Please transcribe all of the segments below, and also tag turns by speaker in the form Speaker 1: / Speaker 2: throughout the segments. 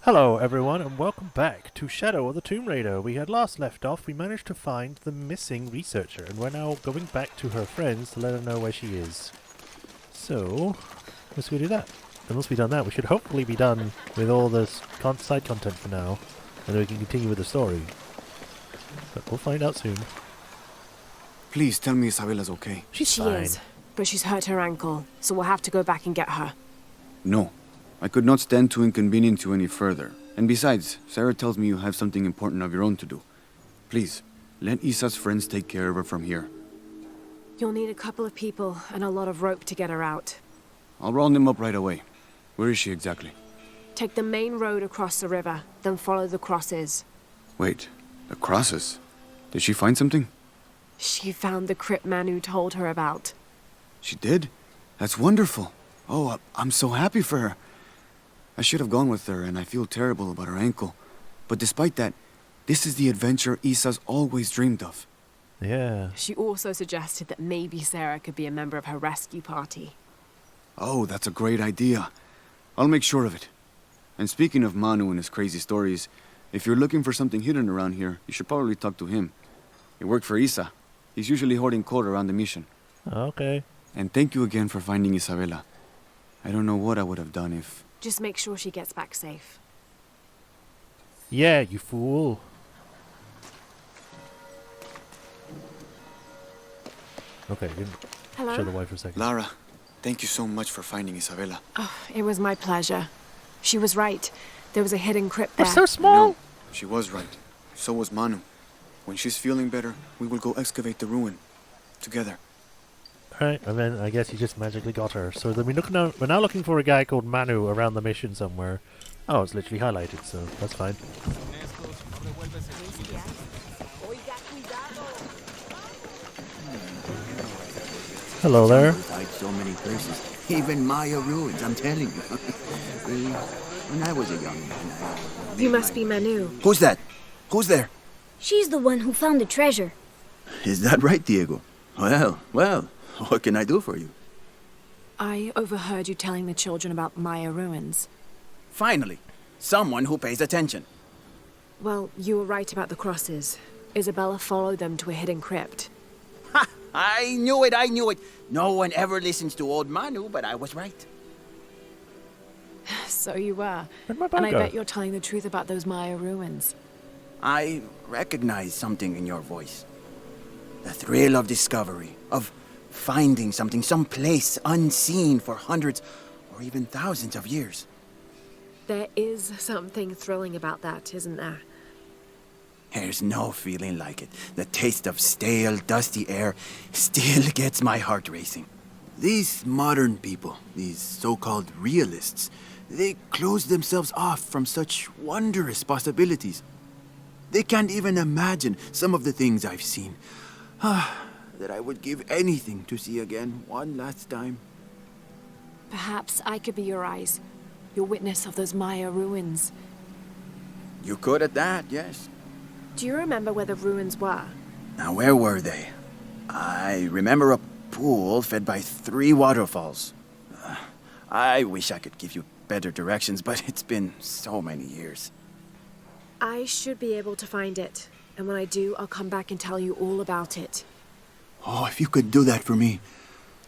Speaker 1: Hello everyone and welcome back to Shadow of the Tomb Raider. We had last left off, we managed to find the missing researcher and we're now going back to her friends to let her know where she is. So, let's go do that. And once we've done that, we should hopefully be done with all the side content for now. And then we can continue with the story. But we'll find out soon.
Speaker 2: Please tell me Isabella's okay.
Speaker 1: She's
Speaker 3: She
Speaker 1: fine.
Speaker 3: is, but she's hurt her ankle, so we'll have to go back and get her.
Speaker 2: No. I could not stand to inconvenience you any further. And besides, Sarah tells me you have something important of your own to do. Please, let Isa's friends take care of her from here.
Speaker 3: You'll need a couple of people and a lot of rope to get her out.
Speaker 2: I'll round them up right away. Where is she exactly?
Speaker 3: Take the main road across the river, then follow the crosses.
Speaker 2: Wait, the crosses? Did she find something?
Speaker 3: She found the crypt Manu told her about.
Speaker 2: She did? That's wonderful. Oh, I'm so happy for her. I should have gone with her, and I feel terrible about her ankle. But despite that, this is the adventure Isa's always dreamed of.
Speaker 1: Yeah.
Speaker 3: She also suggested that maybe Sarah could be a member of her rescue party.
Speaker 2: Oh, that's a great idea. I'll make sure of it. And speaking of Manu and his crazy stories, if you're looking for something hidden around here, you should probably talk to him. He worked for Isa. He's usually hoarding coal around the mission.
Speaker 1: Okay.
Speaker 2: And thank you again for finding Isabella. I don't know what I would have done if...
Speaker 3: Just make sure she gets back safe.
Speaker 1: Yeah, you fool. Okay, you can show the wife for a second.
Speaker 2: Lara, thank you so much for finding Isabella.
Speaker 3: Oh, it was my pleasure. She was right. There was a hidden crypt there.
Speaker 1: We're so small!
Speaker 2: No, she was right. So was Manu. When she's feeling better, we will go excavate the ruin. Together.
Speaker 1: Alright, and then I guess you just magically got her. So then we're now looking for a guy called Manu around the mission somewhere. Oh, it's literally highlighted, so that's fine. Hello there.
Speaker 4: Like so many places, even Maya ruins, I'm telling you. Really, when I was a young man,
Speaker 3: You must be Manu.
Speaker 4: Who's that? Who's there?
Speaker 5: She's the one who found the treasure.
Speaker 4: Is that right, Diego? Well, what can I do for you?
Speaker 3: I overheard you telling the children about Maya ruins.
Speaker 4: Finally, someone who pays attention.
Speaker 3: Well, you were right about the crosses. Isabella followed them to a hidden crypt.
Speaker 4: Ha! I knew it. No one ever listens to old Manu, but I was right.
Speaker 3: So you were.
Speaker 1: Where'd my bow
Speaker 3: And I
Speaker 1: go?
Speaker 3: bet you're telling the truth about those Maya ruins.
Speaker 4: I recognize something in your voice. The thrill of discovery, of finding something someplace unseen for hundreds or even thousands of years.
Speaker 3: There is something thrilling about that, isn't there?
Speaker 4: There's no feeling like it. The taste of stale, dusty air still gets my heart racing. These modern people, these so-called realists, they close themselves off from such wondrous possibilities. They can't even imagine some of the things I've seen. That I would give anything to see again one last time.
Speaker 3: Perhaps I could be your eyes, your witness of those Maya ruins.
Speaker 4: You could at that, yes.
Speaker 3: Do you remember where the ruins were?
Speaker 4: Now, where were they? I remember a pool fed by 3 waterfalls. I wish I could give you better directions, but it's been so many years.
Speaker 3: I should be able to find it. And when I do, I'll come back and tell you all about it.
Speaker 4: Oh, if you could do that for me,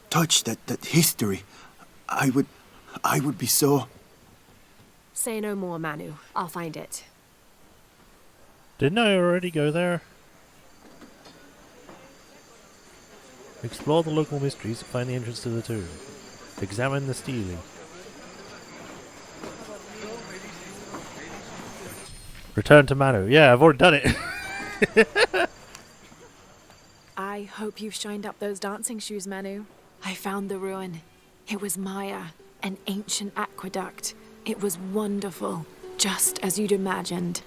Speaker 4: touch that history, I would be so...
Speaker 3: Say no more, Manu. I'll find it.
Speaker 1: Didn't I already go there? Explore the local mysteries to find the entrance to the tomb. Examine the stele. Return to Manu. Yeah, I've already done it.
Speaker 3: I hope you've shined up those dancing shoes, Manu. I found the ruin. It was Maya, an ancient aqueduct. It was wonderful, just as you'd imagined.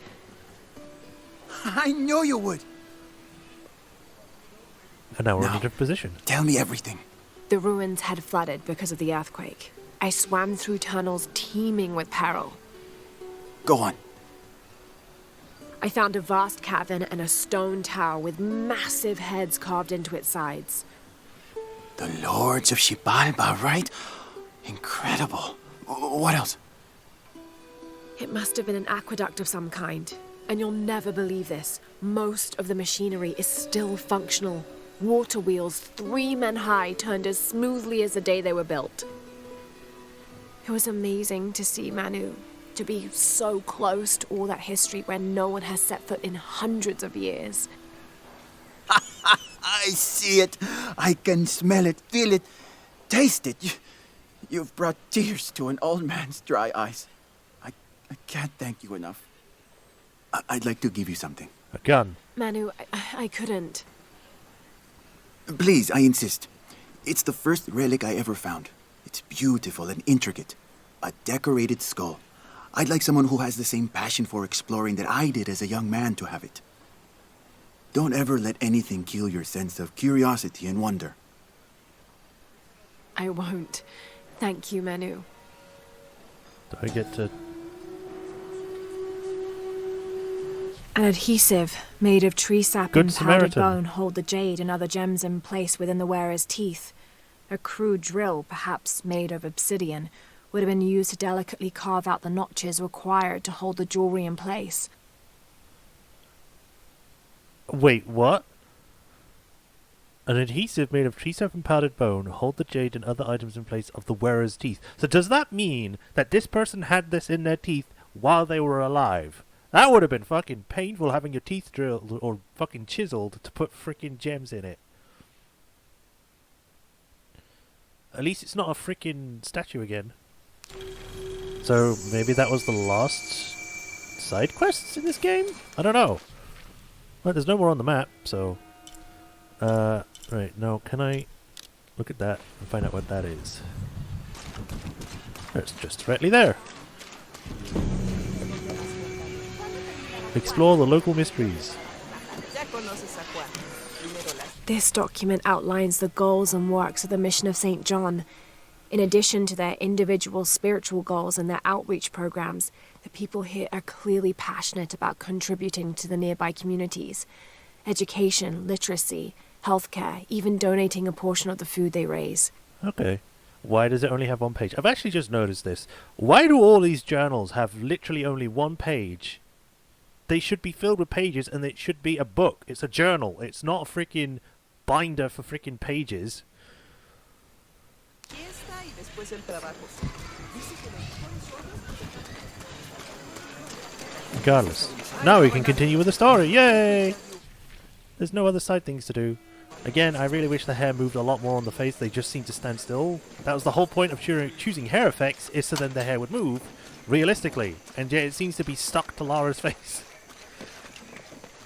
Speaker 4: I knew you would!
Speaker 1: And now we're in
Speaker 4: Now.
Speaker 1: a different position.
Speaker 4: Tell me everything.
Speaker 3: The ruins had flooded because of the earthquake. I swam through tunnels teeming with peril.
Speaker 4: Go on.
Speaker 3: I found a vast cavern and a stone tower with massive heads carved into its sides.
Speaker 4: The Lords of Xibalba, right? Incredible. What else?
Speaker 3: It must have been an aqueduct of some kind. And you'll never believe this. Most of the machinery is still functional. Water wheels 3 men high turned as smoothly as the day they were built. It was amazing to see Manu, to be so close to all that history where no one has set foot in hundreds of years.
Speaker 4: I see it. I can smell it, feel it, taste it. You've brought tears to an old man's dry eyes. I can't thank you enough. I'd like to give you something.
Speaker 1: A gun.
Speaker 3: Manu, I couldn't.
Speaker 4: Please, I insist. It's the first relic I ever found. It's beautiful and intricate. A decorated skull. I'd like someone who has the same passion for exploring that I did as a young man to have it. Don't ever let anything kill your sense of curiosity and wonder.
Speaker 3: I won't. Thank you, Manu.
Speaker 1: Do I get to...
Speaker 3: An adhesive made of tree sap
Speaker 1: Good
Speaker 3: and powdered
Speaker 1: Samaritan.
Speaker 3: bone hold the jade and other gems in place within the wearer's teeth. A crude drill, perhaps made of obsidian, would have been used to delicately carve out the notches required to hold the jewelry in place.
Speaker 1: Wait, what? An adhesive made of tree sap and powdered bone hold the jade and other items in place of the wearer's teeth. So does that mean that this person had this in their teeth while they were alive? That would have been fucking painful, having your teeth drilled or fucking chiseled to put freaking gems in it. At least it's not a freaking statue again. So maybe that was the last side quests in this game? I don't know. Well, there's no more on the map, so... right, now can I look at that and find out what that is? It's just directly there. Explore the local mysteries.
Speaker 3: This document outlines the goals and works of the mission of St. John. In addition to their individual spiritual goals and their outreach programs, the people here are clearly passionate about contributing to the nearby communities. Education, literacy, healthcare, even donating a portion of the food they raise.
Speaker 1: Okay. Why does it only have one page? I've actually just noticed this. Why do all these journals have literally only one page? They should be filled with pages, and it should be a book. It's a journal. It's not a freaking binder for freaking pages. Regardless. Now we can continue with the story. Yay! There's no other side things to do. Again, I really wish the hair moved a lot more on the face. They just seem to stand still. That was the whole point of choosing hair effects, is so then the hair would move realistically. And yet it seems to be stuck to Lara's face.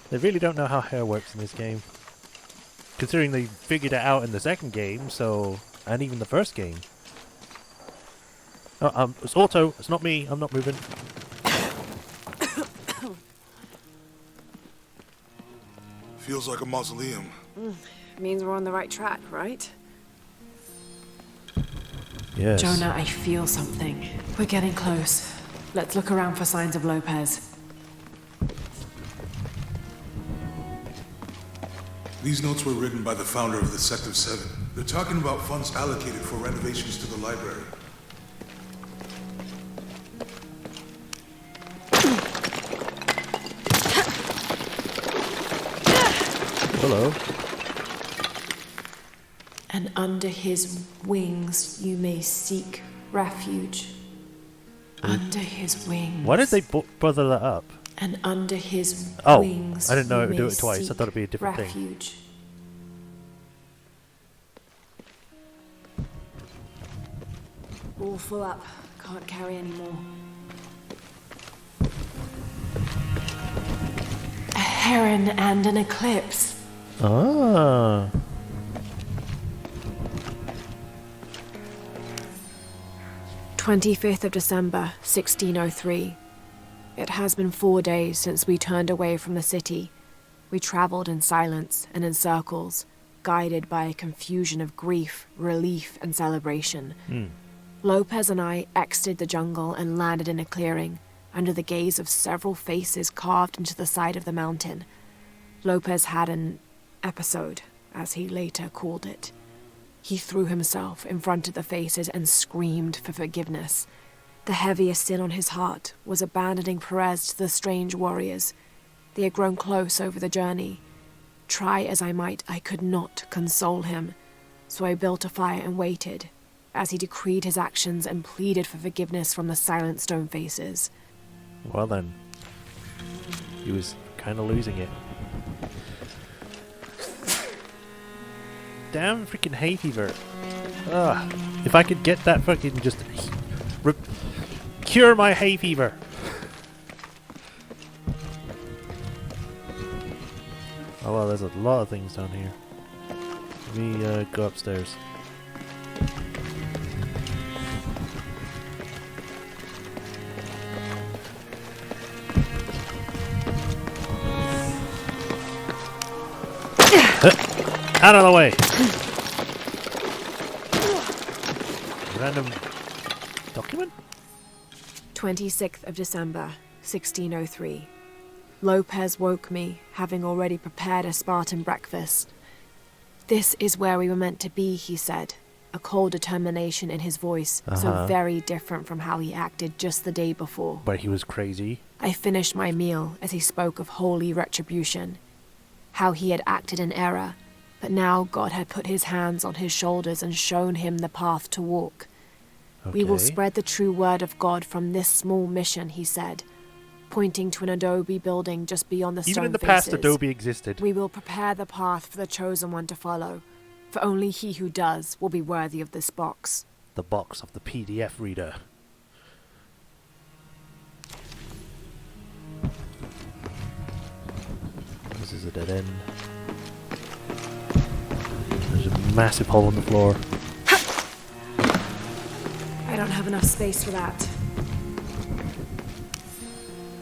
Speaker 1: They really don't know how hair works in this game. Considering they figured it out in the second game, so... and even the first game. Oh, it's auto. It's not me. I'm not moving.
Speaker 6: Feels like a mausoleum.
Speaker 3: Means we're on the right track, right?
Speaker 1: Yes.
Speaker 3: Jonah, I feel something. We're getting close. Let's look around for signs of Lopez.
Speaker 6: These notes were written by the founder of the Sect of Seven. They're talking about funds allocated for renovations to the library.
Speaker 1: Hello.
Speaker 3: And under his wings you may seek refuge. Under his wings.
Speaker 1: Why did they bother that up?
Speaker 3: And under his
Speaker 1: Oh,
Speaker 3: wings
Speaker 1: I didn't know
Speaker 3: you
Speaker 1: it would do
Speaker 3: may
Speaker 1: it twice. I
Speaker 3: seek
Speaker 1: thought it'd be a different thing.
Speaker 3: refuge. All full up. Can't carry any more. A heron and an eclipse.
Speaker 1: Ah.
Speaker 3: 25th of December, 1603. It has been 4 days since we turned away from the city. We traveled in silence and in circles, guided by a confusion of grief, relief, and celebration. Lopez and I exited the jungle and landed in a clearing, under the gaze of several faces carved into the side of the mountain. Lopez had an episode, as he later called it. He threw himself in front of the faces and screamed for forgiveness. The heaviest sin on his heart was abandoning Perez to the strange warriors. They had grown close over the journey. Try as I might, I could not console him. So I built a fire and waited, as he decreed his actions and pleaded for forgiveness from the silent stone faces.
Speaker 1: Well then. He was kind of losing it. Damn freaking hay fever. Ugh. If I could get that fucking just... cure my hay fever. Oh well, there's a lot of things down here. Let me go upstairs. Out of the way! Random document?
Speaker 3: 26th of December, 1603. Lopez woke me, having already prepared a Spartan breakfast. This is where we were meant to be, he said, a cold determination in his voice, so very different from how he acted just the day before.
Speaker 1: But he was crazy.
Speaker 3: I finished my meal as he spoke of holy retribution, how he had acted in error, but now God had put his hands on his shoulders and shown him the path to walk.
Speaker 1: Okay.
Speaker 3: We will spread the true word of God from this small mission, he said, pointing to an adobe building just beyond the stone faces.
Speaker 1: Even in the past, adobe existed.
Speaker 3: We will prepare the path for the chosen one to follow, for only he who does will be worthy of this box.
Speaker 1: The box of the PDF reader. This is a dead end. There's a massive hole in the floor.
Speaker 3: I don't have enough space for that.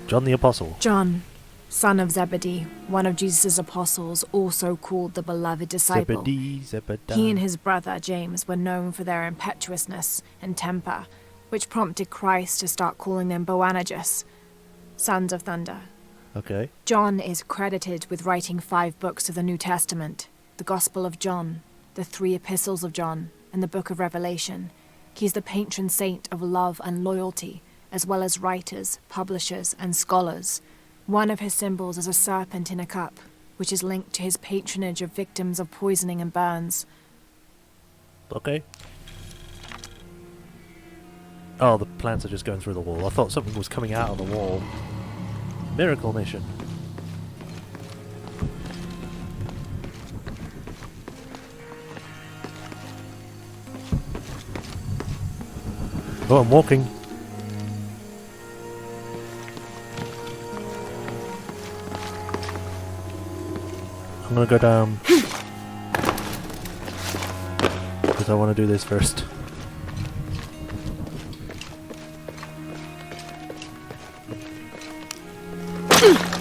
Speaker 1: John the Apostle.
Speaker 3: John, son of Zebedee, one of Jesus' apostles, also called the beloved disciple.
Speaker 1: Zebedee.
Speaker 3: He and his brother James were known for their impetuousness and temper, which prompted Christ to start calling them Boanerges, sons of thunder.
Speaker 1: Okay.
Speaker 3: John is credited with writing 5 books of the New Testament, the Gospel of John, the 3 epistles of John, and the Book of Revelation. He's the patron saint of love and loyalty, as well as writers, publishers, and scholars. One of his symbols is a serpent in a cup, which is linked to his patronage of victims of poisoning and burns.
Speaker 1: Okay. Oh, the plants are just going through the wall. I thought something was coming out of the wall. Miracle mission. Oh, I'm walking. I'm gonna go down. Because I want to do this first.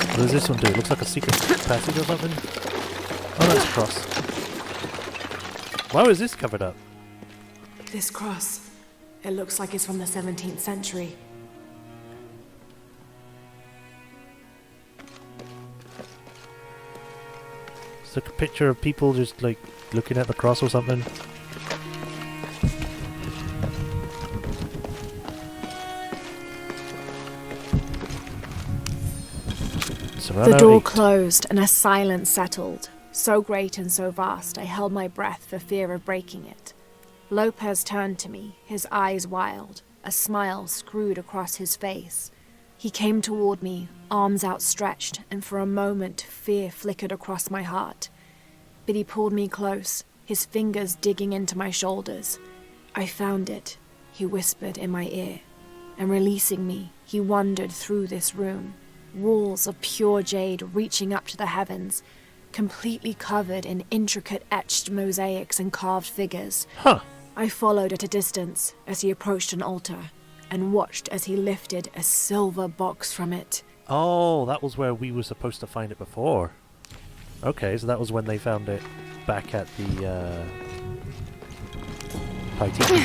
Speaker 1: What does this one do? It looks like a secret passage or something. Oh, that's a cross. Why was this covered up?
Speaker 3: This cross, it looks like it's from the 17th century.
Speaker 1: It's like a picture of people just like looking at the cross or something.
Speaker 3: The door closed and a silence settled, so great and so vast I held my breath for fear of breaking it. Lopez turned to me, his eyes wild, a smile screwed across his face. He came toward me, arms outstretched, and for a moment fear flickered across my heart. But he pulled me close, his fingers digging into my shoulders. I found it, he whispered in my ear, and releasing me, he wandered through this room. Walls of pure jade reaching up to the heavens, completely covered in intricate etched mosaics and carved figures.
Speaker 1: Huh.
Speaker 3: I followed at a distance as he approached an altar, and watched as he lifted a silver box from it.
Speaker 1: Oh, that was where we were supposed to find it before. Okay, so that was when they found it back at the Haiti.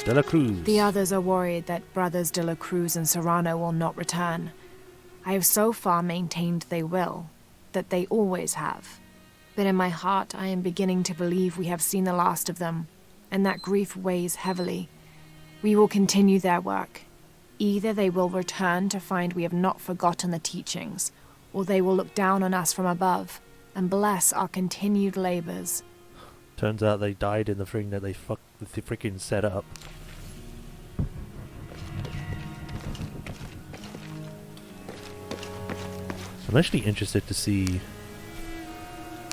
Speaker 1: De la Cruz.
Speaker 3: The others are worried that brothers De La Cruz and Serrano will not return. I have so far maintained they will, that they always have. but in my heart I am beginning to believe we have seen the last of them, and that grief weighs heavily. We will continue their work. Either they will return to find we have not forgotten the teachings, or they will look down on us from above and bless our continued labors.
Speaker 1: Turns out they died in the thing that they freaking set up. I'm actually interested to see...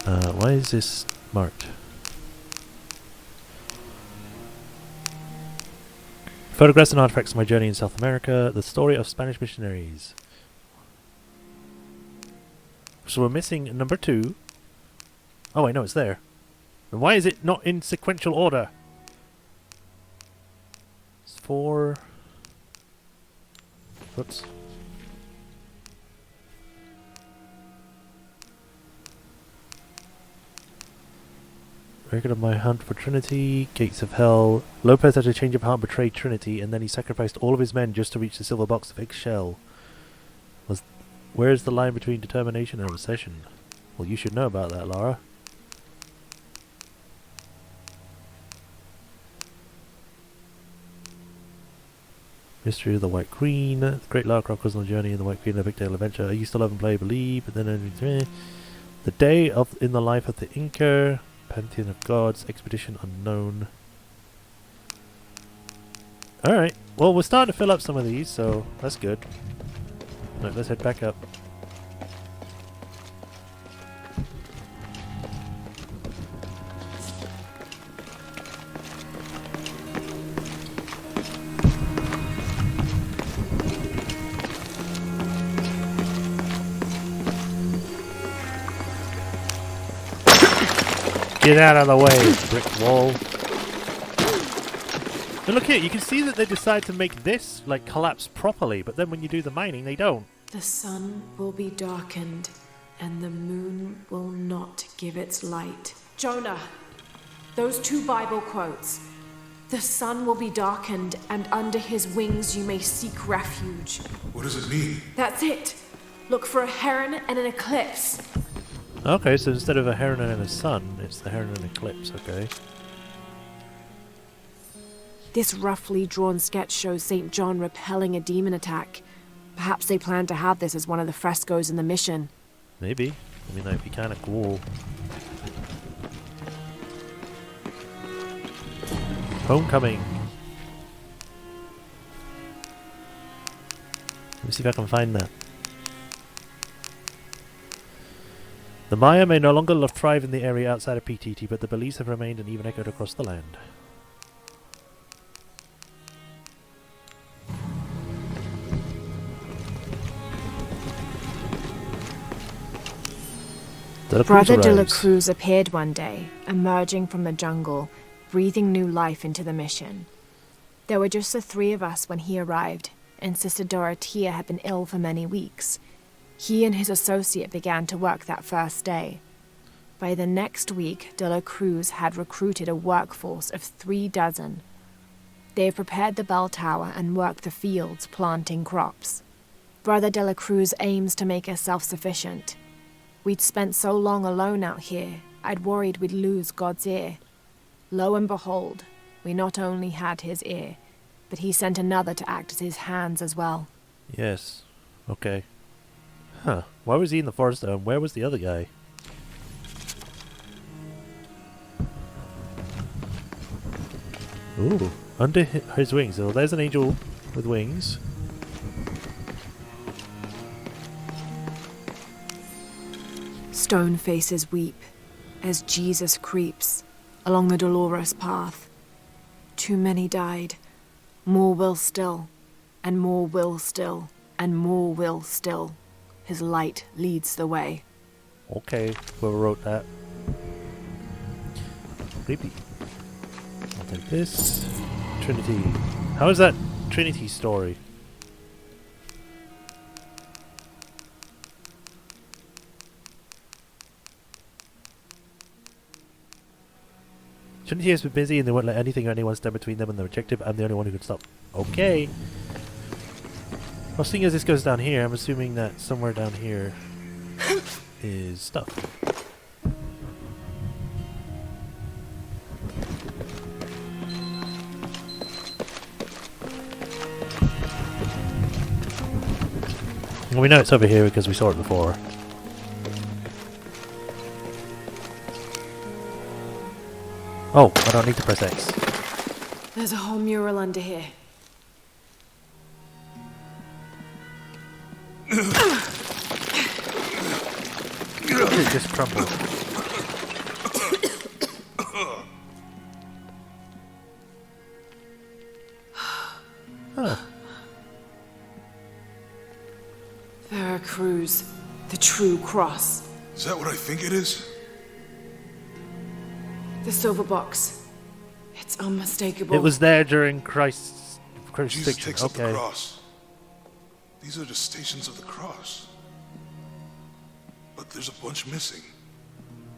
Speaker 1: why is this marked? Photographs and artifacts of my journey in South America. The story of Spanish missionaries. So we're missing number 2. Oh wait, no, it's there. And why is it not in sequential order? It's 4... Whoops. Record of my hunt for Trinity, Gates of Hell. Lopez had a change of heart, betrayed Trinity, and then he sacrificed all of his men just to reach the silver box of eggshell. Where's the line between determination and obsession? Well, you should know about that, Lara. Mystery of the White Queen. The Great Lara Croft was on the journey in the White Queen Epic Tale Adventure. I used to love and play, believe, but then... The Day in the Life of the Inca. Pantheon of Gods, Expedition Unknown. Alright, well we're starting to fill up some of these, so that's good. Right, let's head back up. Get out of the way, brick wall. And look here, you can see that they decide to make this, like, collapse properly, but then when you do the mining, they don't.
Speaker 3: The sun will be darkened, and the moon will not give its light. Jonah, those 2 Bible quotes. The sun will be darkened, and under his wings you may seek refuge.
Speaker 6: What does it mean?
Speaker 3: That's it. Look for a heron and an eclipse.
Speaker 1: Okay, so instead of a heron and a sun, it's the heron and eclipse, okay.
Speaker 3: This roughly drawn sketch shows St. John repelling a demon attack. Perhaps they plan to have this as one of the frescoes in the mission.
Speaker 1: Maybe. I mean, that'd be kind of cool. Homecoming. Let me see if I can find that. The Maya may no longer thrive in the area outside of PTT, but the beliefs have remained and even echoed across the land.
Speaker 3: Brother de la Cruz appeared one day, emerging from the jungle, breathing new life into the mission. There were just the 3 of us when he arrived, and Sister Dorothea had been ill for many weeks. He and his associate began to work that first day. By the next week, de la Cruz had recruited a workforce of 3 dozen. They have prepared the bell tower and worked the fields, planting crops. Brother de la Cruz aims to make us self-sufficient. We'd spent so long alone out here, I'd worried we'd lose God's ear. Lo and behold, we not only had his ear, but he sent another to act as his hands as well.
Speaker 1: Yes. Okay. Huh. Why was he in the forest though, and where was the other guy? Ooh. Under his wings. So there's an angel with wings.
Speaker 3: Stone faces weep as Jesus creeps along the dolorous path. Too many died. More will still, and more will still, and more will still. His light leads the way.
Speaker 1: Okay, whoever wrote that. Creepy. I'll take this. Trinity. How is that Trinity story? Trinity has been busy and they won't let anything or anyone stand between them and their objective. I'm the only one who can stop. Okay. Well, seeing as this goes down here, I'm assuming that somewhere down here is stuff. Well, we know it's over here because we saw it before. Oh, I don't need to press X.
Speaker 3: There's a whole mural under here.
Speaker 1: It just crumbled. Huh.
Speaker 3: Veracruz, the true cross.
Speaker 6: Is that what I think it is?
Speaker 3: The silver box. It's unmistakable.
Speaker 1: It was there during Christ's
Speaker 6: Jesus
Speaker 1: crucifixion.
Speaker 6: takes up the
Speaker 1: Okay.
Speaker 6: cross. These are the stations of the cross. But there's a bunch missing.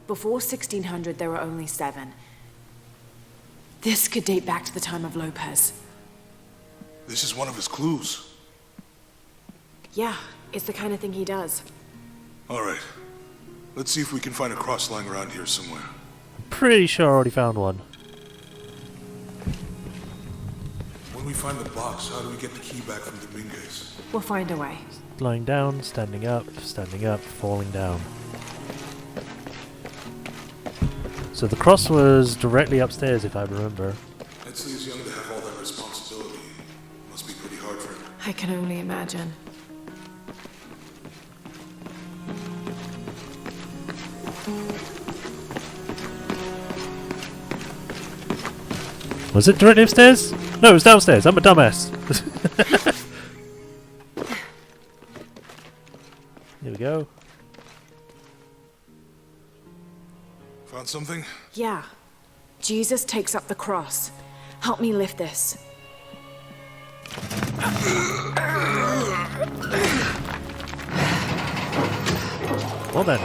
Speaker 3: Before 1600, there were only 7. This could date back to the time of Lopez.
Speaker 6: This is one of his clues.
Speaker 3: Yeah, it's the kind of thing he does.
Speaker 6: All right. Let's see if we can find a cross lying around here somewhere.
Speaker 1: Pretty sure I already found one.
Speaker 6: When we find the box, how do we get the key back from Dominguez?
Speaker 3: We'll find a way.
Speaker 1: Lying down, standing up, falling down. So the cross was directly upstairs, if I remember.
Speaker 6: Edsley is young to have all that responsibility. Must be pretty hard for him.
Speaker 3: I can only imagine.
Speaker 1: Was it directly upstairs? No, it was downstairs. I'm a dumbass. Here we go.
Speaker 6: Found something?
Speaker 3: Yeah. Jesus takes up the cross. Help me lift this.
Speaker 1: Well then.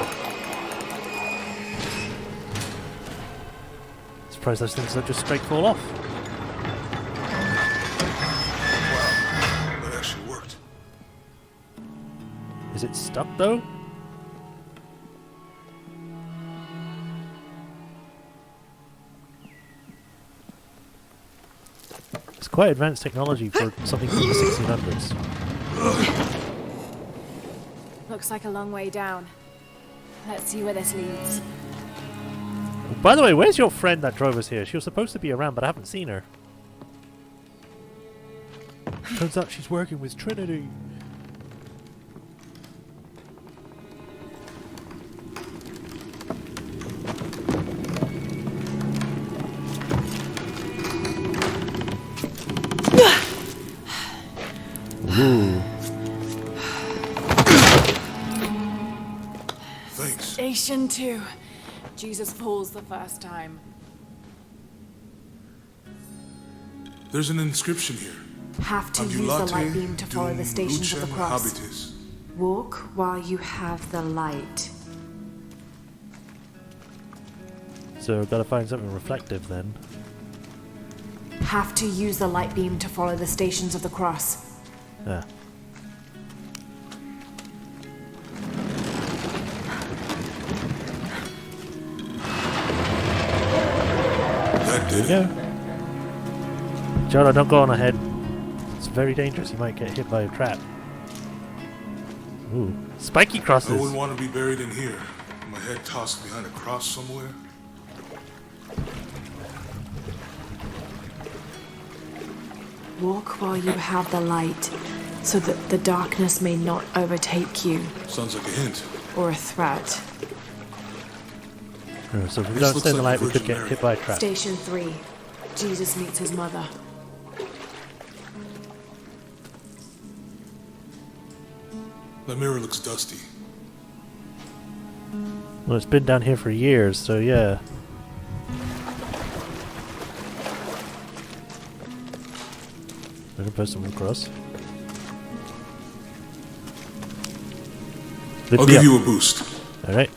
Speaker 1: Surprised those things don't just straight fall off.
Speaker 6: That actually worked.
Speaker 1: Is it stuck though? It's quite advanced technology for something from the 1600s.
Speaker 3: Looks like a long way down. Let's see where this leads.
Speaker 1: By the way, where's your friend that drove us here? She was supposed to be around, but I haven't seen her. Turns out she's working with Trinity. Ooh.
Speaker 6: Thanks.
Speaker 3: Station 2. Jesus falls the first time.
Speaker 6: There's an inscription here.
Speaker 3: Have to use the light beam to follow the stations of the
Speaker 6: Lucem
Speaker 3: cross.
Speaker 6: Habitis.
Speaker 3: Walk while you have the light.
Speaker 1: So, gotta find something reflective then.
Speaker 3: Have to use the light beam to follow the stations of the cross.
Speaker 1: Ah.
Speaker 6: That
Speaker 1: There
Speaker 6: did
Speaker 1: you
Speaker 6: it.
Speaker 1: go. Jonah, don't go on ahead. It's very dangerous. You might get hit by a trap. Ooh. Spiky crosses.
Speaker 6: I wouldn't want to be buried in here. My head tossed behind a cross somewhere.
Speaker 3: Walk while you have the light, so that the darkness may not overtake you,
Speaker 6: Sounds like a hint.
Speaker 3: or a threat.
Speaker 1: Oh, so if we
Speaker 6: This
Speaker 1: don't
Speaker 6: looks
Speaker 1: stay in the
Speaker 6: like
Speaker 1: light, we could
Speaker 6: Virgin
Speaker 1: get
Speaker 6: Mary.
Speaker 1: hit by a trap.
Speaker 3: Station 3. Jesus meets his mother.
Speaker 6: That mirror looks dusty.
Speaker 1: Well, it's been down here for years, so yeah. There's a person across.
Speaker 6: I'll give you a boost.
Speaker 1: Alright.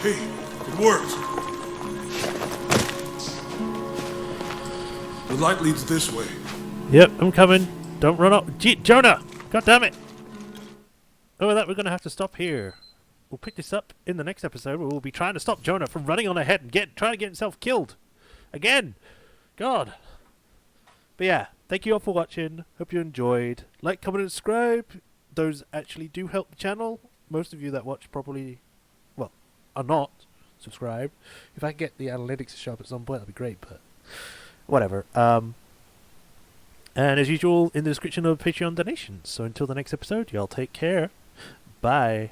Speaker 6: Hey, it worked. The light leads this way.
Speaker 1: Yep, I'm coming. Don't run up. Gee, Jonah! God damn it! Oh, that we're gonna have to stop here. We'll pick this up in the next episode where we'll be trying to stop Jonah from running on ahead and trying to get himself killed. Again! God! But yeah, thank you all for watching. Hope you enjoyed. Like, comment, and subscribe. Those actually do help the channel. Most of you that watch probably, well, are not subscribed. If I can get the analytics to show up at some point, that'd be great, but whatever. And as usual, in the description of Patreon donations. So until the next episode, y'all take care. Bye.